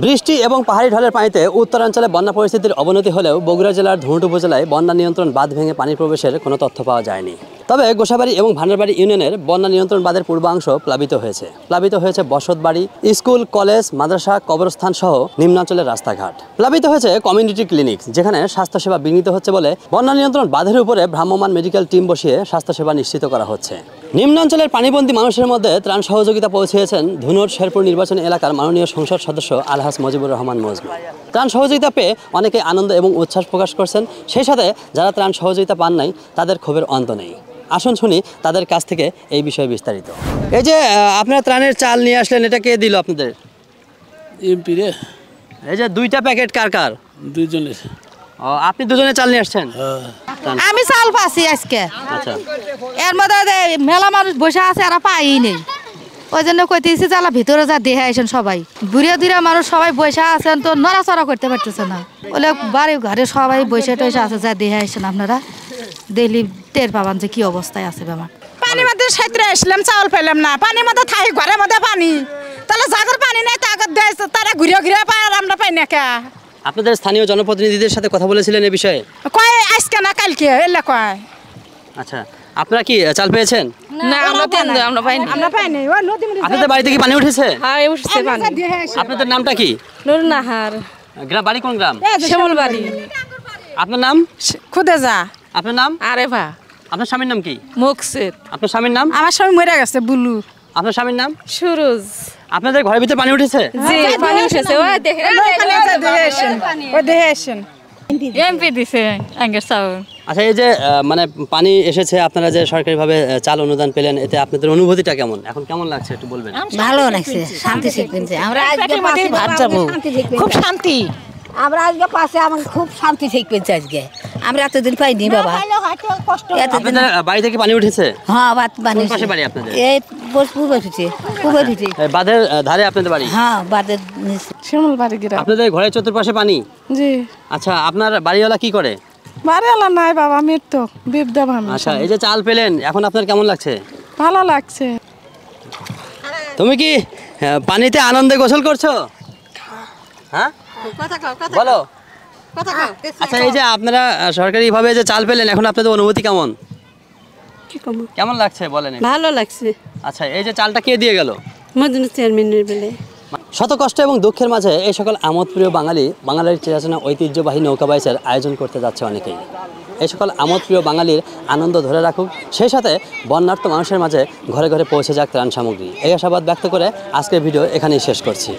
বৃষ্টি এবং পাহাড়ি ঢলের পানিতে উত্তরাঞ্চলে বন্যা পরিস্থিতির অবনতি হলেও বগুড়া জেলার ধুনট উপজেলায় বন্যা নিয়ন্ত্রণ বাঁধ ভেঙে পানি প্রবেশের কোনো তথ্য পাওয়া যায়নি। তবে গোসাবাড়ি এবং ভান্ডারবাড়ি ইউনিয়নের বন্যা নিয়ন্ত্রণ বাঁধের পূর্বাংশ প্লাবিত হয়েছে বসতবাড়ি, স্কুল, কলেজ, মাদ্রাসা, কবরস্থান সহ নিম্নাঞ্চলের রাস্তাঘাট। প্লাবিত হয়েছে কমিউনিটি ক্লিনিক, যেখানে স্বাস্থ্যসেবা বিঘ্নিত হচ্ছে বলে বন্যা নিয়ন্ত্রণ বাঁধের উপরে ভ্রাম্যমাণ মেডিকেল টিম বসিয়ে স্বাস্থ্যসেবা নিশ্চিত করা হচ্ছে। নিম্নাঞ্চলের পানিবন্দী মানুষের মধ্যে ত্রাণ সহযোগিতা পৌঁছেছেন ধুনট শেরপুর নির্বাচনী এলাকার মাননীয় সংসদ সদস্য আলহাজ মজিবুর রহমান মজনু। ত্রাণ সহযোগিতা পেয়ে অনেকে আনন্দ এবং উচ্ছ্বাস প্রকাশ করছেন। সেই সাথে যারা ত্রাণ সহযোগিতা পান নাই তাদের ক্ষোভের অন্ত নেই। আসুন শুনি তাদের কাছ থেকে এই বিষয়ে বিস্তারিত। এই যে আপনারা ত্রাণের চাল নিয়ে আসলেন, এটা কে দিল আপনাদের? এমপি রে। এই যে 2টা প্যাকেট কার কার? দুইজনের। ও, আপনি দুজনে চাল নিয়ে আসছেন? আমি চাল পাচ্ছি আজকে। আচ্ছা, এর মধ্যে মেলা মানুষ বসে আছে, আর পাই নেই। ওই জন্য কইতেছি চালা ভিতরে যা দেখে আসেন সবাই। দূরে দূরে মানুষ সবাই বসে আছেন, তো নড়াচড়া করতে পারতেছে না। বলে বাড়ি ঘরে সবাই বসে টসে আছে, যা দেখে আসেন আপনারা, দেখলি টের পাবান যে কি অবস্থায় আছে ব্যাপার। পানির মধ্যে সাইত্রে আসলাম, চাউল পেলাম না। পানির মধ্যে থাই, ঘরের মধ্যে পানি, তাহলে জাগর পানি নেই, তারা ঘুরে ঘুরে পায়, আর আমরা পাই না কে। আপনাদের স্থানীয় জনপ্রতিনিধিদের সাথে কথা বলেছিলেন এই বিষয়ে? কয় আজকে না কালকে এলে কয়। আচ্ছা, আপনারা কি চাল পেয়েছেন? না, আমরা পাইনি। ওই নদী মধ্যে আপনাদের বাড়ি থেকে পানি উঠেছে? হ্যাঁ, উঠছে পানি। আপনাদের নামটা কি? নুর নাহার, গ্রাম, বাড়ি কোন গ্রাম? শ্যামলবাড়ি। আপনার নাম? খুদে যা। আপনার নাম? আরে ভা, আপনার স্বামীর নাম কি? মুকসিদ। আপনার স্বামীর নাম? আমার স্বামী মরে গেছে, বুলু। আপনার স্বামীর নাম? সুরজ। আপনাদের ঘরের ভিতরে পানি উঠেছে? জি, পানি উঠেছে। ওই দেখে ওই দেখে আসেন। এমপি দিছে আঙ্গের চাউল। আচ্ছা, এই যে মানে পানি এসেছে, আপনারা যে সরকারিভাবে চাল অনুদান পেলেন, এতে আপনাদের অনুভূতিটা কেমন? এখন কেমন লাগছে একটু বলবেন? ভালো লাগছে, শান্তি শিখবেছে। আমরা আজকে পাশে ভাত যাবো, খুব শান্তি। আমরা আজকে পাশে আমার খুব শান্তি শিখবেছে আজকে। আমরা এতদিন পাইনি বাবা, এতদিন। আপনাদের বাড়ি থেকে পানি উঠেছে? হ্যাঁ, ভাত পানি। কোন পাশে বাড়ি আপনাদের? এই পূর্বে ফিটে। এই বাঁধের ধারে আপনাদের বাড়ি? হ্যাঁ, বাদের নিচে। শ্যামলবাড়ি গ্রাম। আপনাদের ঘরের চতুর্পাশে পানি? জি। আচ্ছা, আপনার বাড়িওয়ালা কি করে? বাড়িওয়ালা নাই বাবা, মৃত্যু, বিপদা মানুষ। আচ্ছা, এই যে চাল পেলেন, এখন আপনার কেমন লাগছে? ভালো লাগছে। তুমি কি পানিতে আনন্দে গোসল করছো? হ্যাঁ, বলো। আচ্ছা, এই যে আপনারা সরকারিভাবে যে চাল পেলেন, এখন আপনাদের অনুভূতি কেমন? কেমন লাগছে বলেন? ভালো লাগছে। আচ্ছা, এই যে চালটা কে দিয়ে গেল? মজনু চেয়ারম্যানের বেলায়। শত কষ্ট এবং দুঃখের মাঝে এই সকল আমোদপ্রিয় বাঙালির চিরাচেনা ঐতিহ্যবাহী নৌকা বাইচের আয়োজন করতে যাচ্ছে অনেকেই। এই সকল আমোদপ্রিয় বাঙালির আনন্দ ধরে রাখুক, সেই সাথে বন্যার্ত মানুষের মাঝে ঘরে ঘরে পৌঁছে যাক ত্রাণ সামগ্রী। এই আশাবাদ ব্যক্ত করে আজকের ভিডিও এখানেই শেষ করছি।